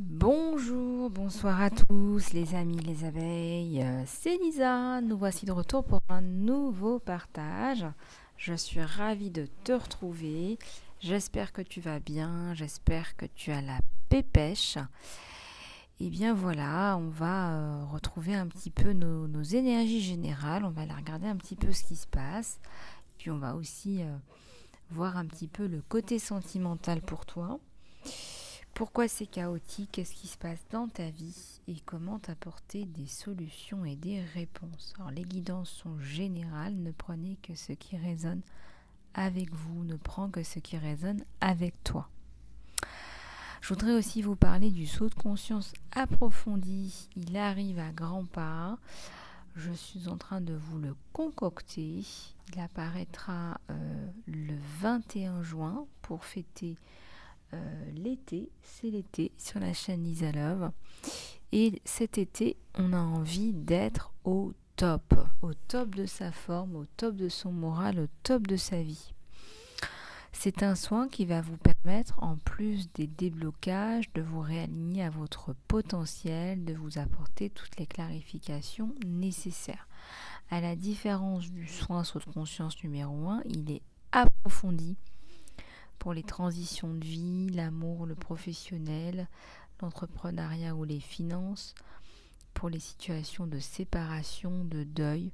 Bonjour, bonsoir à tous les amis, les abeilles. C'est Lisa, nous voici de retour pour un nouveau partage. Je suis ravie de te retrouver. J'espère que tu vas bien, j'espère que tu as la pépèche. Et bien voilà, on va retrouver un petit peu nos énergies générales, on va aller regarder un petit peu ce qui se passe. Puis on va aussi voir un petit peu le côté sentimental pour toi. Pourquoi c'est chaotique? Qu'est-ce qui se passe dans ta vie? Et comment t'apporter des solutions et des réponses? Alors, les guidances sont générales. Ne prenez que ce qui résonne avec vous. Ne prends que ce qui résonne avec toi. Je voudrais aussi vous parler du saut de conscience approfondi. Il arrive à grands pas. Je suis en train de vous le concocter. Il apparaîtra le 21 juin pour fêter l'été, c'est l'été sur la chaîne Lisa Love. Et cet été, on a envie d'être au top de sa forme, au top de son moral, au top de sa vie. C'est un soin qui va vous permettre, en plus des déblocages, de vous réaligner à votre potentiel, de vous apporter toutes les clarifications nécessaires. À la différence du soin saut de conscience numéro 1, il est approfondi pour les transitions de vie, l'amour, le professionnel, l'entrepreneuriat ou les finances, pour les situations de séparation, de deuil,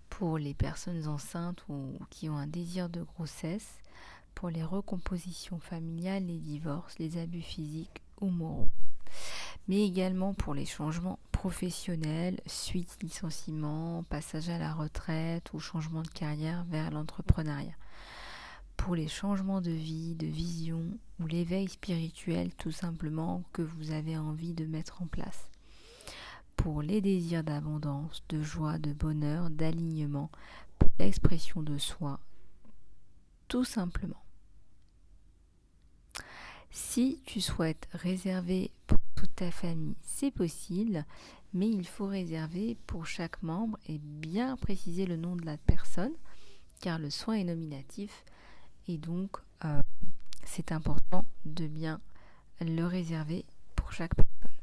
pour les personnes enceintes ou qui ont un désir de grossesse, pour les recompositions familiales, les divorces, les abus physiques ou moraux, mais également pour les changements professionnels, suite licenciement, passage à la retraite ou changement de carrière vers l'entrepreneuriat, pour les changements de vie, de vision ou l'éveil spirituel tout simplement que vous avez envie de mettre en place, pour les désirs d'abondance, de joie, de bonheur, d'alignement, pour l'expression de soi, tout simplement. Si tu souhaites réserver pour toute ta famille, c'est possible, mais il faut réserver pour chaque membre et bien préciser le nom de la personne, car le soin est nominatif et donc c'est important de bien le réserver pour chaque personne.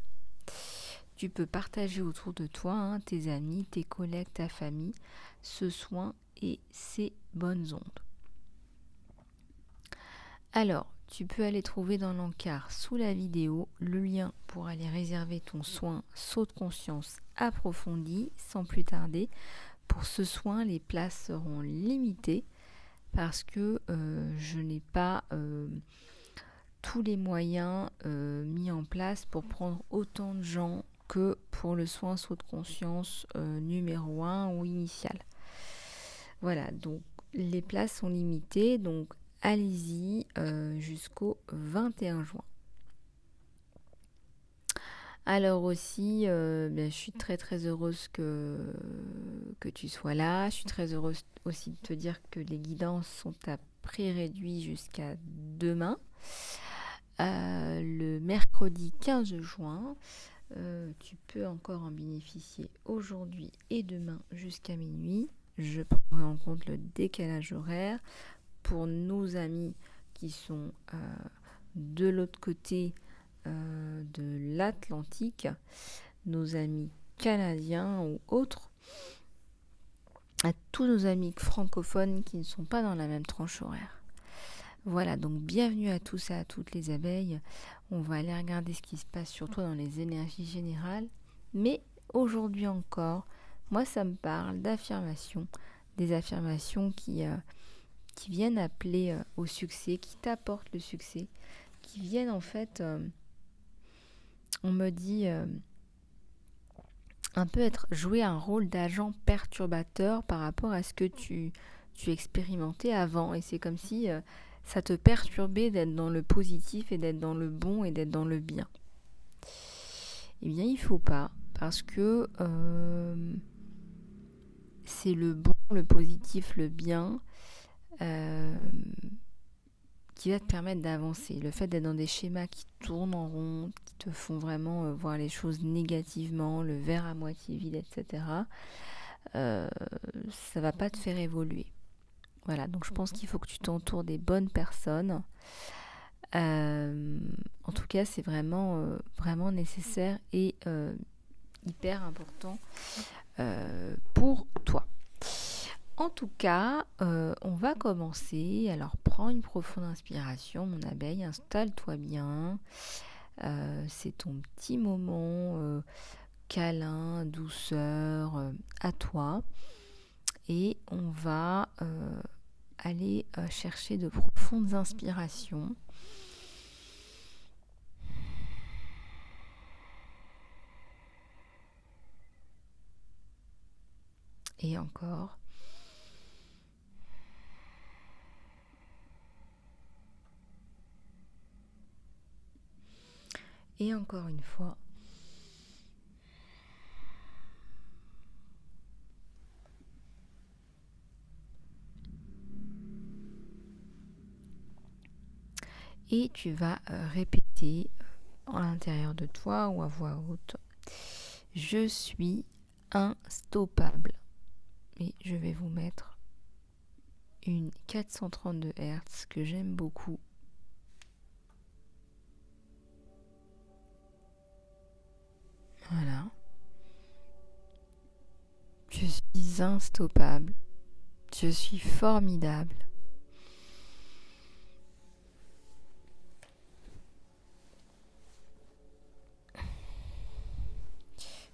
Tu peux partager autour de toi, tes amis, tes collègues, ta famille, ce soin et ces bonnes ondes. Alors, tu peux aller trouver dans l'encart sous la vidéo le lien pour aller réserver ton soin saut de conscience approfondi sans plus tarder. Pour ce soin, les places seront limitées parce que je n'ai pas tous les moyens mis en place pour prendre autant de gens que pour le soin saut de conscience numéro 1 ou initial. Voilà, donc les places sont limitées, donc allez-y jusqu'au 21 juin. Alors aussi, je suis très très heureuse que tu sois là. Je suis très heureuse aussi de te dire que les guidances sont à prix réduit jusqu'à demain. Le mercredi 15 juin, tu peux encore en bénéficier aujourd'hui et demain jusqu'à minuit. Je prendrai en compte le décalage horaire pour nos amis qui sont de l'autre côté de l'Atlantique, nos amis canadiens ou autres, à tous nos amis francophones qui ne sont pas dans la même tranche horaire. Voilà, donc bienvenue à tous et à toutes les abeilles. On va aller regarder ce qui se passe surtout dans les énergies générales. Mais aujourd'hui encore, moi ça me parle d'affirmations, des affirmations qui viennent appeler au succès, qui t'apportent le succès, qui viennent en fait, on me dit, un peu jouer un rôle d'agent perturbateur par rapport à ce que tu expérimentais avant. Et c'est comme si ça te perturbait d'être dans le positif et d'être dans le bon et d'être dans le bien. Eh bien, il ne faut pas, parce que c'est le bon, le positif, le bien qui va te permettre d'avancer. Le fait d'être dans des schémas qui tournent en rond, qui te font vraiment voir les choses négativement, le verre à moitié vide, etc., ça va pas te faire évoluer. Voilà, donc je pense qu'il faut que tu t'entoures des bonnes personnes En tout cas, c'est vraiment, vraiment nécessaire et hyper important pour toi. En tout cas, on va commencer. Alors, prends une profonde inspiration, mon abeille, installe-toi bien. C'est ton petit moment câlin, douceur à toi. Et on va aller chercher de profondes inspirations. Et encore. Et encore une fois. Et tu vas répéter à l'intérieur de toi ou à voix haute. Je suis instoppable. Et je vais vous mettre une 432 Hz que j'aime beaucoup. Voilà. Je suis instoppable. Je suis formidable.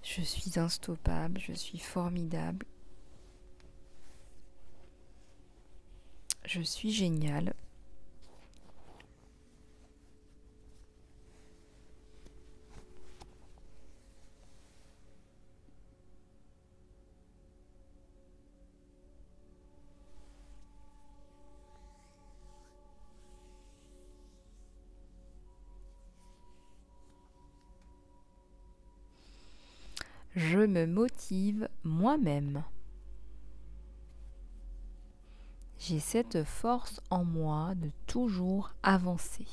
Je suis instoppable. Je suis formidable. Je suis génial. Je me motive moi-même. J'ai cette force en moi de toujours avancer.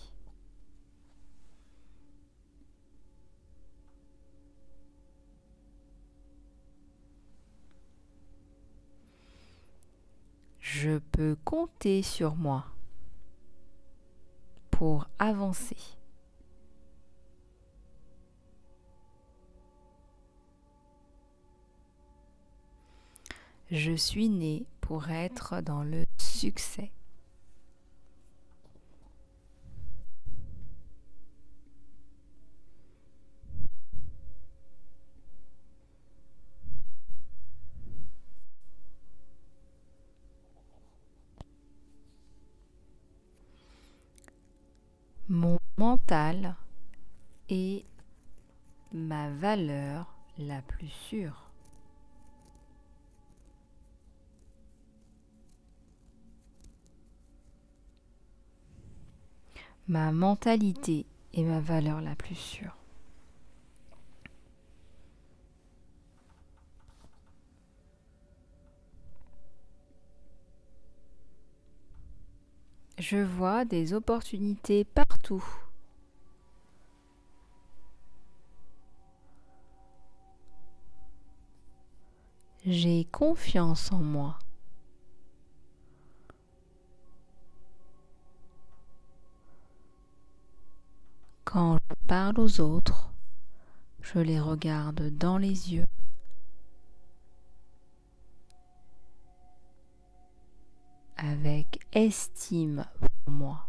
Je peux compter sur moi pour avancer. Je suis né pour être dans le succès. Mon mental est ma valeur la plus sûre. Ma mentalité est ma valeur la plus sûre. Je vois des opportunités partout. J'ai confiance en moi. Quand je parle aux autres, je les regarde dans les yeux. Avec estime pour moi.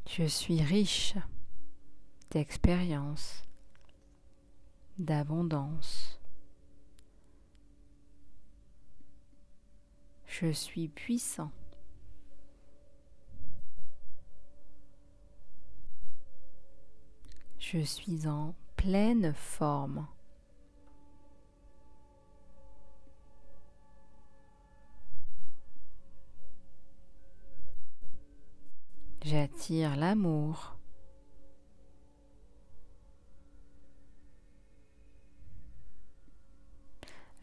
Je suis riche d'expérience, d'abondance. Je suis puissant. Je suis en pleine forme. J'attire l'amour.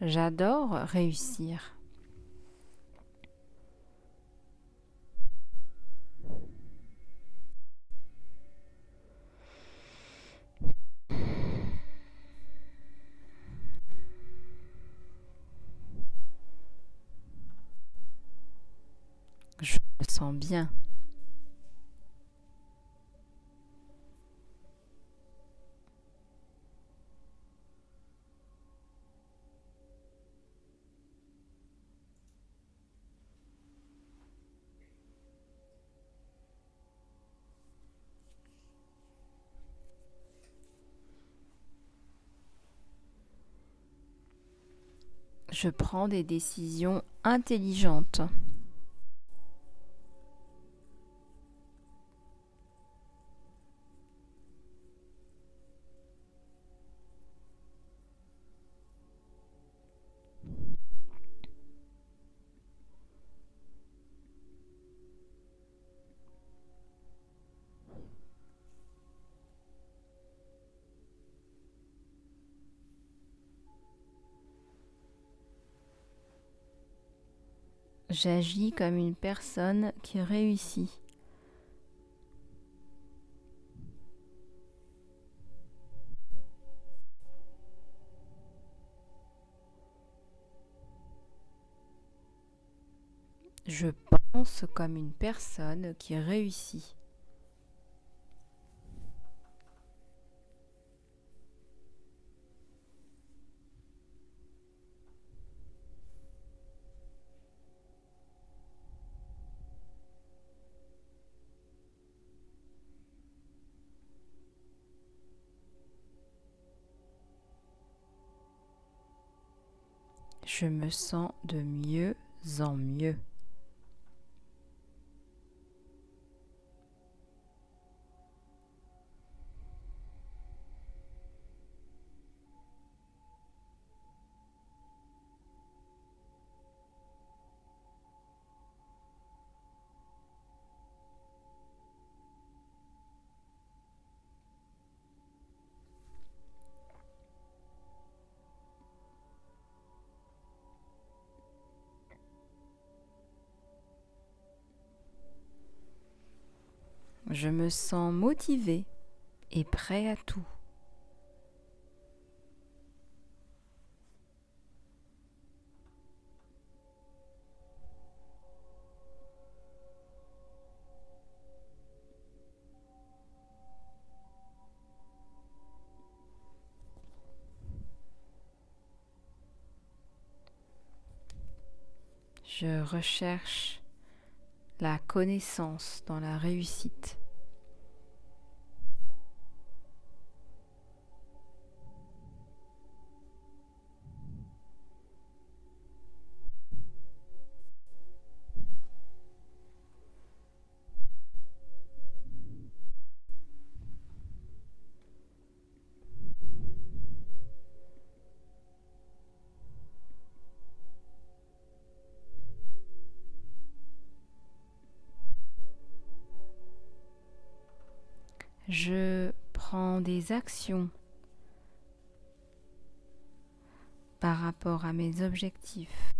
J'adore réussir. Je me sens bien. Je prends des décisions intelligentes. J'agis comme une personne qui réussit. Je pense comme une personne qui réussit. Je me sens de mieux en mieux. Je me sens motivé et prêt à tout. Je recherche la connaissance dans la réussite. Je prends des actions par rapport à mes objectifs.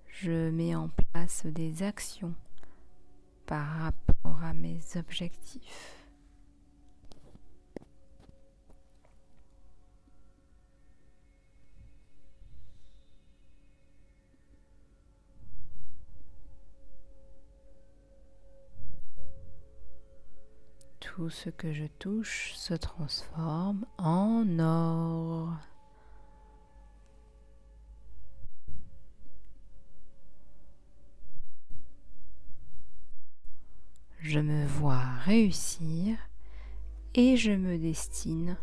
Je mets en place des actions par rapport à mes objectifs. Tout ce que je touche se transforme en or. Je me vois réussir et je me destine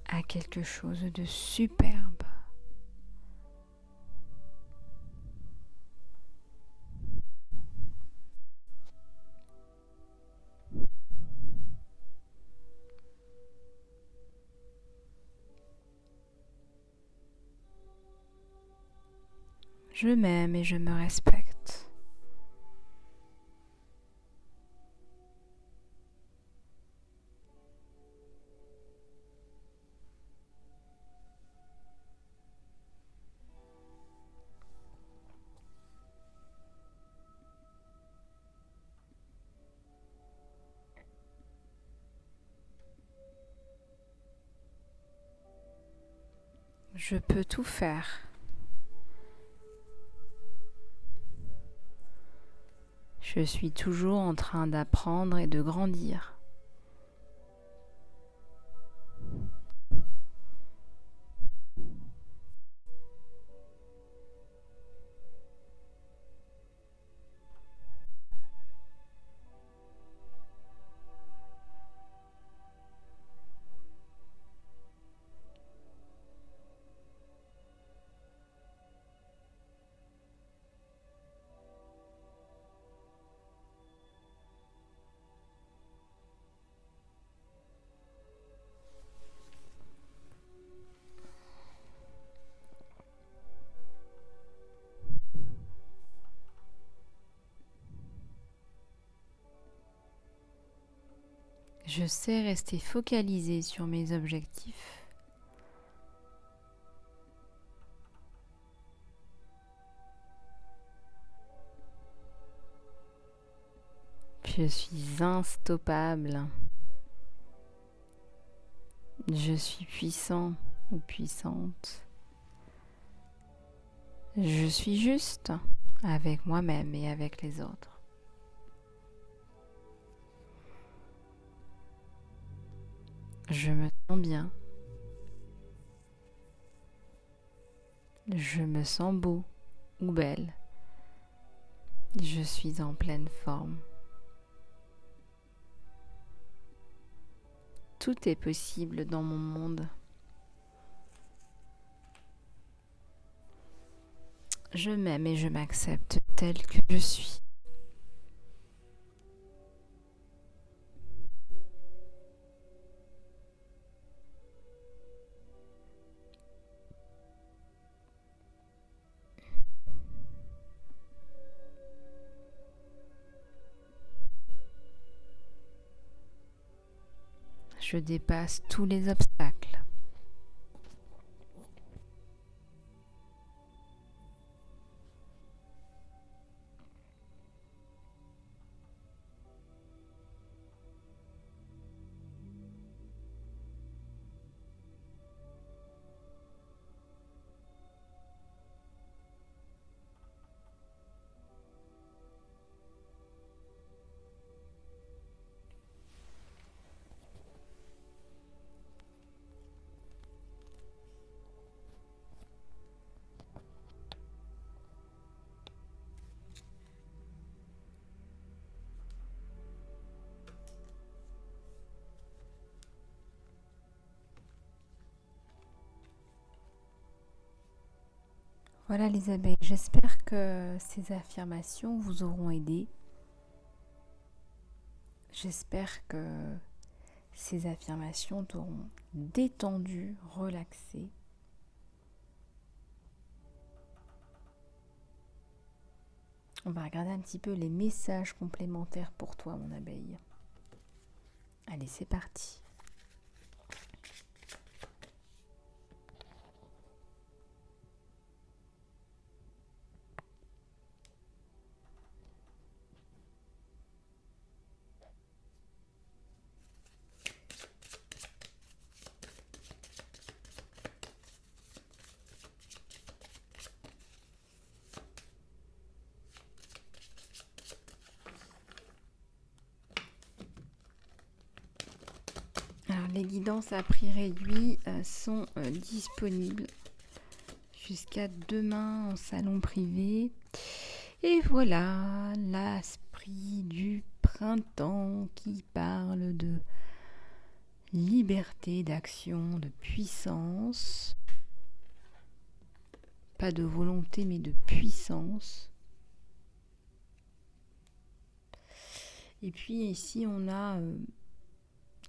à quelque chose de superbe. Je m'aime et je me respecte. Je peux tout faire. Je suis toujours en train d'apprendre et de grandir. Je sais rester focalisée sur mes objectifs. Je suis instoppable. Je suis puissant ou puissante. Je suis juste avec moi-même et avec les autres. Je me sens bien. Je me sens beau ou belle. Je suis en pleine forme. Tout est possible dans mon monde. Je m'aime et je m'accepte telle que je suis. Je dépasse tous les obstacles. Voilà les abeilles, j'espère que ces affirmations vous auront aidé. J'espère que ces affirmations t'auront détendu, relaxé. On va regarder un petit peu les messages complémentaires pour toi, mon abeille. Allez, c'est parti. Alors, les guidances à prix réduit sont disponibles jusqu'à demain en salon privé. Et voilà, l'esprit du printemps qui parle de liberté d'action, de puissance. Pas de volonté, mais de puissance. Et puis ici, on a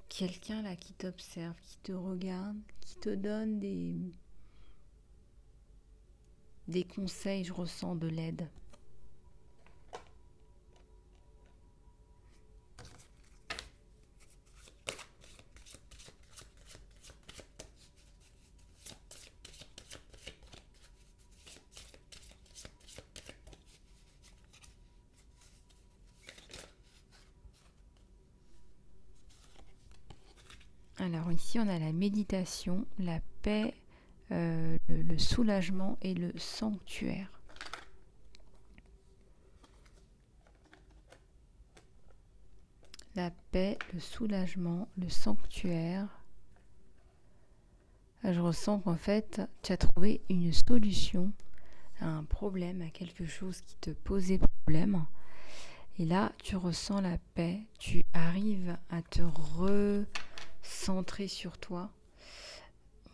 quelqu'un là qui t'observe, qui te regarde, qui te donne des conseils. Je ressens de l'aide. Alors ici, on a la méditation, la paix, le soulagement et le sanctuaire. la paix, le soulagement, le sanctuaire. Je ressens qu'en fait, tu as trouvé une solution à un problème, à quelque chose qui te posait problème. Et là, tu ressens la paix, tu arrives à te recentrer sur toi.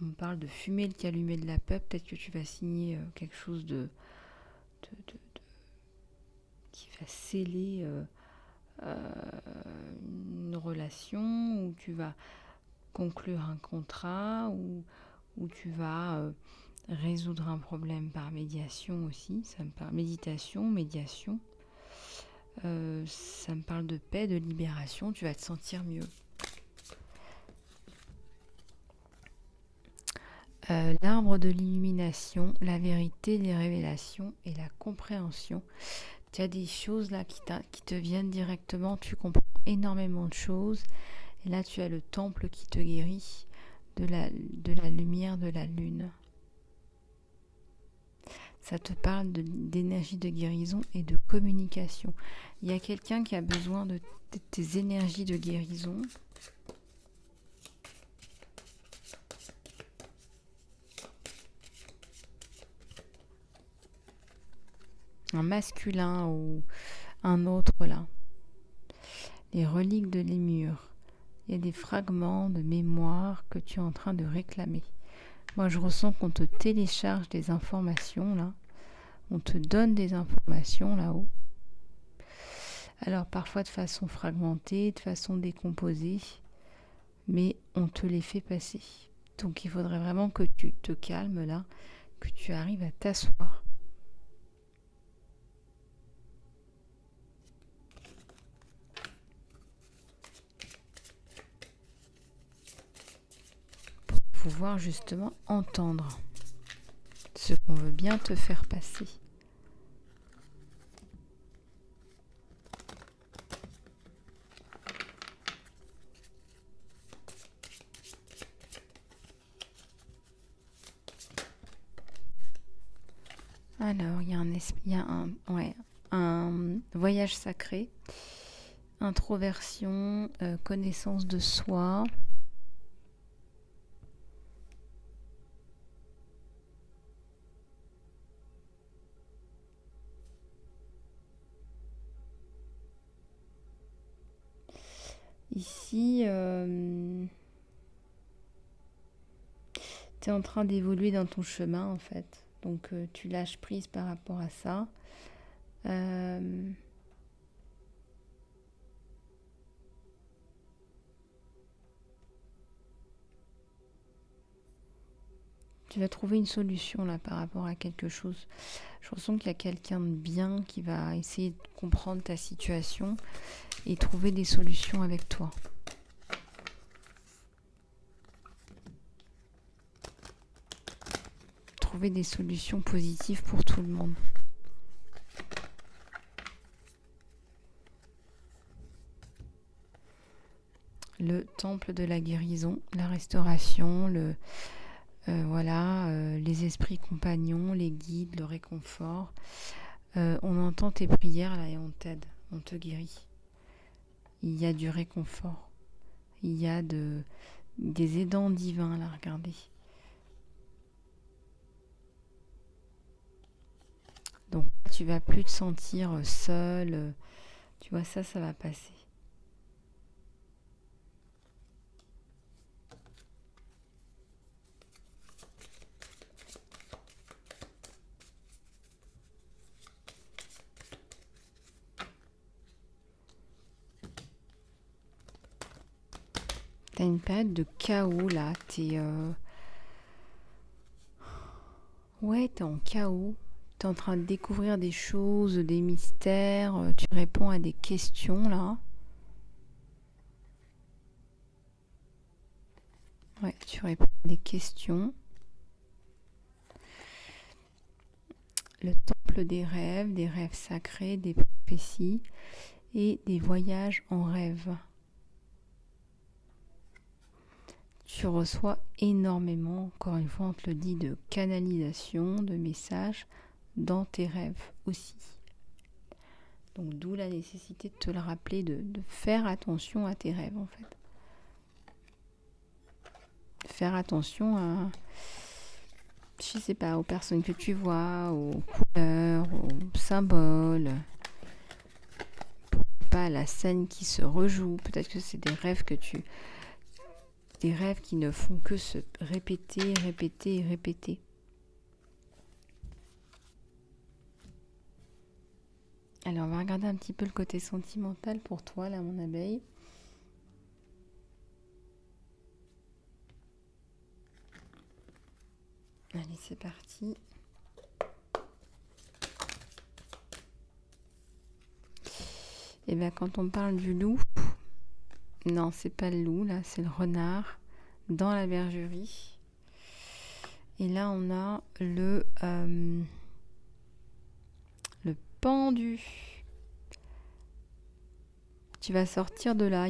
On parle de fumer le calumet de la paix, peut-être que tu vas signer quelque chose qui va sceller une relation, ou tu vas conclure un contrat, ou tu vas résoudre un problème par médiation aussi. Ça me parle méditation, médiation. Ça me parle de paix, de libération. Tu vas te sentir mieux. L'arbre de l'illumination, la vérité, les révélations et la compréhension. Tu as des choses là qui te viennent directement. Tu comprends énormément de choses. Et là, tu as le temple qui te guérit de la lumière de la lune. Ça te parle d'énergie de guérison et de communication. Il y a quelqu'un qui a besoin de tes énergies de guérison. Un masculin ou un autre là. Les reliques de Lémur. Il y a des fragments de mémoire que tu es en train de réclamer. Moi, je ressens qu'on te télécharge des informations là. On te donne des informations là-haut. Alors, parfois de façon fragmentée, de façon décomposée, mais on te les fait passer. Donc, il faudrait vraiment que tu te calmes là, que tu arrives à t'asseoir. Pour pouvoir justement entendre ce qu'on veut bien te faire passer. Alors, il y a un voyage sacré, introversion, connaissance de soi. Ici, tu es en train d'évoluer dans ton chemin en fait. Donc tu lâches prise par rapport à ça. Tu vas trouver une solution là par rapport à quelque chose. Je ressens qu'il y a quelqu'un de bien qui va essayer de comprendre ta situation et trouver des solutions avec toi. Trouver des solutions positives pour tout le monde. Le temple de la guérison, la restauration, les esprits compagnons, les guides, le réconfort. On entend tes prières là et on t'aide, on te guérit. Il y a du réconfort. Il y a des aidants divins là, regardez. Donc tu vas plus te sentir seul. Tu vois, ça va passer. T'as une période de chaos là. T'es en chaos. T'es en train de découvrir des choses, des mystères. Tu réponds à des questions là. Ouais, tu réponds à des questions. Le temple des rêves sacrés, des prophéties et des voyages en rêve. Tu reçois énormément, encore une fois on te le dit, de canalisation, de messages dans tes rêves aussi. Donc d'où la nécessité de te le rappeler, de faire attention à tes rêves en fait. Faire attention à, je sais pas, aux personnes que tu vois, aux couleurs, aux symboles. Pas à la scène qui se rejoue. Peut-être que c'est des rêves qui ne font que se répéter, répéter et répéter. Alors, on va regarder un petit peu le côté sentimental pour toi, là, mon abeille. Allez, c'est parti. Et bien, quand on parle du loup, non, c'est pas le loup, là, c'est le renard dans la bergerie. Et là, on a le pendu. Tu vas sortir de là,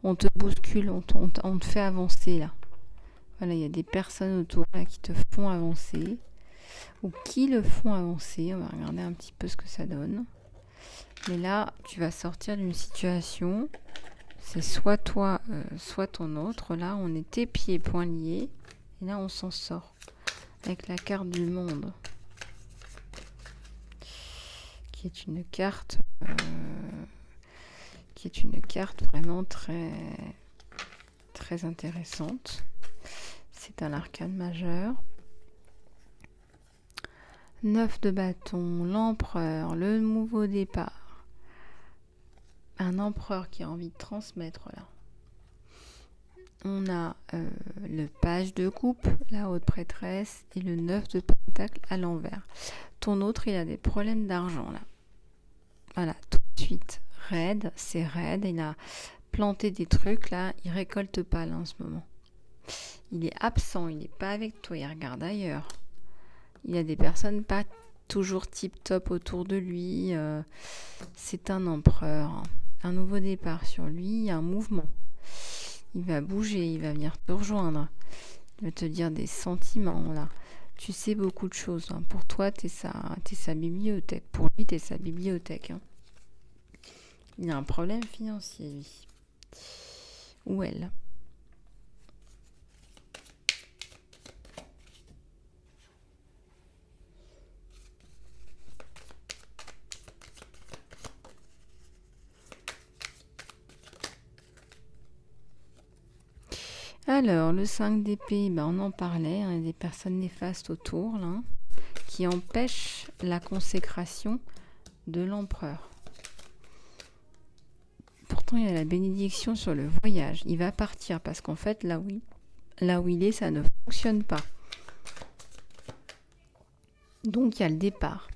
on te bouscule, on te fait avancer là. Voilà, il y a des personnes autour là qui te font avancer ou qui le font avancer. On va regarder un petit peu ce que ça donne. Mais là, tu vas sortir d'une situation. C'est soit toi, soit ton autre. Là, on est tes pieds, poings liés. Et là, on s'en sort avec la carte du monde, qui est une carte vraiment très, très intéressante. C'est un arcane majeur. 9 de bâton, l'empereur, le nouveau départ. Un empereur qui a envie de transmettre là. On a le page de coupe, la haute prêtresse et le 9 de pentacle à l'envers. Ton autre, il a des problèmes d'argent là. Voilà, tout de suite, raide, c'est raide. Il a planté des trucs là, il récolte pas là en ce moment. Il est absent, il n'est pas avec toi, il regarde ailleurs. Il y a des personnes pas toujours tip-top autour de lui. C'est un empereur. Un nouveau départ sur lui, il y a un mouvement. Il va bouger, il va venir te rejoindre. Il va te dire des sentiments, là. Tu sais beaucoup de choses. Hein. Pour toi, t'es sa bibliothèque. Pour lui, t'es sa bibliothèque. Hein. Il a un problème financier, lui. Ou elle. Alors, le 5 d'épée, on en parlait, il y a des personnes néfastes autour, là, qui empêchent la consécration de l'empereur. Pourtant, il y a la bénédiction sur le voyage. Il va partir parce qu'en fait, là où il est, ça ne fonctionne pas. Donc, il y a le départ.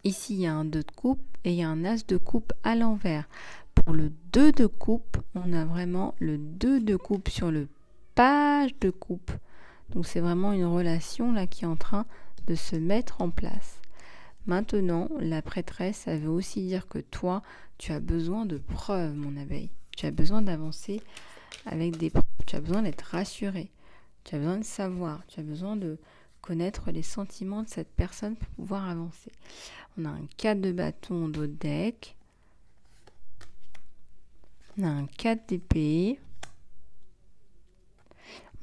Ici, il y a un 2 de coupe et il y a un as de coupe à l'envers. Pour le 2 de coupe, on a vraiment le 2 de coupe sur le page de coupe. Donc, c'est vraiment une relation là qui est en train de se mettre en place. Maintenant, la prêtresse, ça veut aussi dire que toi, tu as besoin de preuves, mon abeille. Tu as besoin d'avancer avec des preuves. Tu as besoin d'être rassuré. Tu as besoin de savoir. Tu as besoin de connaître les sentiments de cette personne pour pouvoir avancer. On a un 4 de bâton dans le deck. On a un 4 d'épée.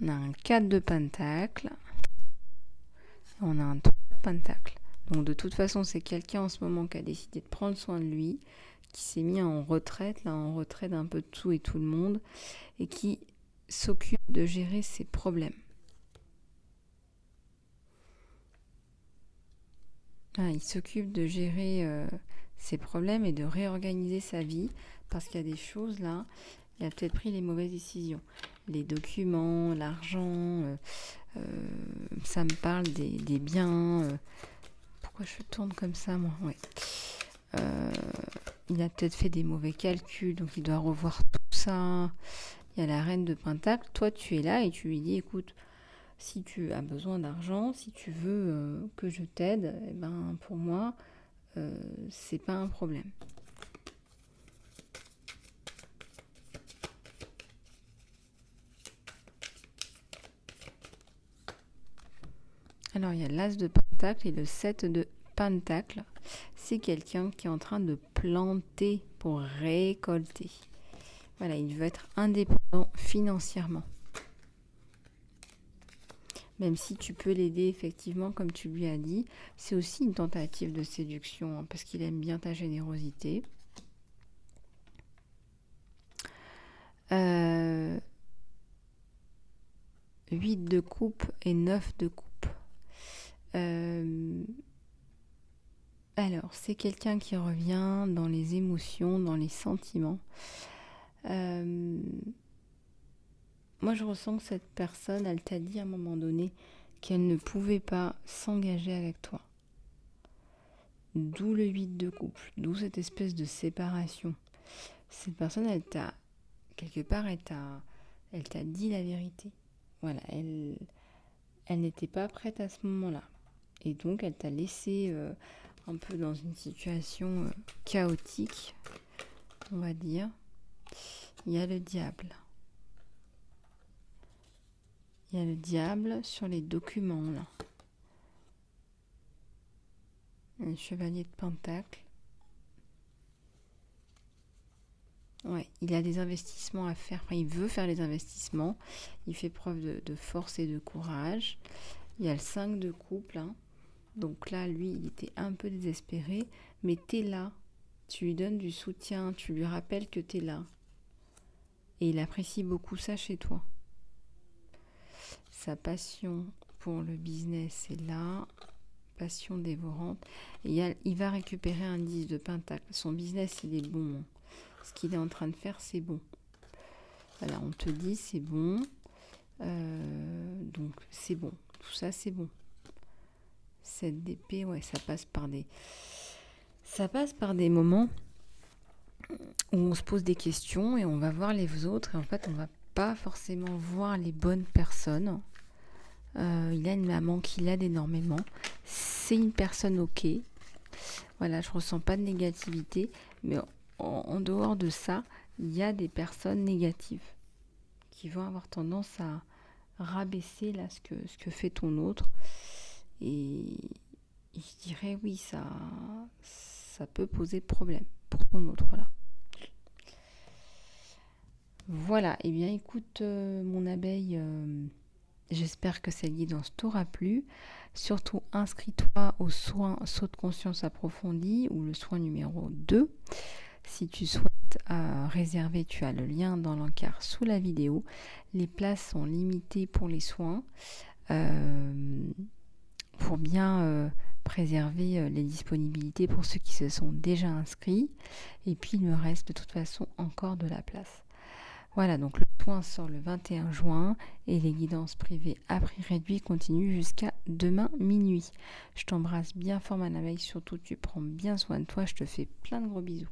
On a un 4 de pentacle. Et on a un 3 de pentacle. Donc de toute façon, c'est quelqu'un en ce moment qui a décidé de prendre soin de lui, qui s'est mis en retraite, là, en retraite d'un peu de tout et tout le monde, et qui s'occupe de gérer ses problèmes. Il s'occupe de gérer ses problèmes et de réorganiser sa vie, parce qu'il y a des choses là, il a peut-être pris les mauvaises décisions. Les documents, l'argent, ça me parle des biens. Pourquoi je tourne comme ça, moi? Ouais. Il a peut-être fait des mauvais calculs, donc il doit revoir tout ça. Il y a la reine de pentacle. Toi, tu es là et tu lui dis, écoute, si tu as besoin d'argent, si tu veux que je t'aide, pour moi, c'est pas un problème. Alors, il y a l'as de pentacle et le 7 de pentacle. c'est quelqu'un qui est en train de planter pour récolter. Voilà, il veut être indépendant financièrement. Même si tu peux l'aider effectivement, comme tu lui as dit, c'est aussi une tentative de séduction, hein, parce qu'il aime bien ta générosité. 8 de coupe et 9 de coupe. Alors, c'est quelqu'un qui revient dans les émotions, dans les sentiments. Moi, je ressens que cette personne, elle t'a dit à un moment donné qu'elle ne pouvait pas s'engager avec toi. D'où le 8 de couple, d'où cette espèce de séparation. Cette personne, elle t'a, quelque part, elle t'a dit la vérité. Voilà, elle n'était pas prête à ce moment-là. Et donc, elle t'a laissé un peu dans une situation chaotique, on va dire. Il y a le diable. Il y a le diable sur les documents, là. Un chevalier de pentacle. Ouais, il a des investissements à faire. Enfin, il veut faire les investissements. Il fait preuve de force et de courage. Il y a le 5 de couple, hein. Donc là, lui, il était un peu désespéré. Mais t'es là. Tu lui donnes du soutien. Tu lui rappelles que t'es là. Et il apprécie beaucoup ça chez toi. Sa passion pour le business est là. Passion dévorante. Et il va récupérer un 10 de pentacle. Son business, il est bon. Ce qu'il est en train de faire, c'est bon. Voilà, on te dit, c'est bon. Donc, c'est bon. Tout ça, c'est bon. Cette d'épée, ouais, ça passe par des moments où on se pose des questions et on va voir les autres. Et en fait, on va pas forcément voir les bonnes personnes. Il a une maman qui l'aide énormément. C'est une personne ok. Voilà, je ressens pas de négativité. Mais en dehors de ça, il y a des personnes négatives qui vont avoir tendance à rabaisser là, ce que fait ton autre. Et je dirais oui, ça peut poser problème pour ton autre là. Voilà, et bien écoute mon abeille, j'espère que cette guidance t'aura plu. Surtout inscris-toi au soin saut de conscience approfondi ou le soin numéro 2. Si tu souhaites réserver, tu as le lien dans l'encart sous la vidéo. Les places sont limitées pour les soins. Pour bien préserver les disponibilités pour ceux qui se sont déjà inscrits. Et puis il me reste de toute façon encore de la place. Voilà, donc le soin sort le 21 juin et les guidances privées à prix réduit continuent jusqu'à demain minuit. Je t'embrasse bien fort ma abeille, surtout tu prends bien soin de toi, je te fais plein de gros bisous.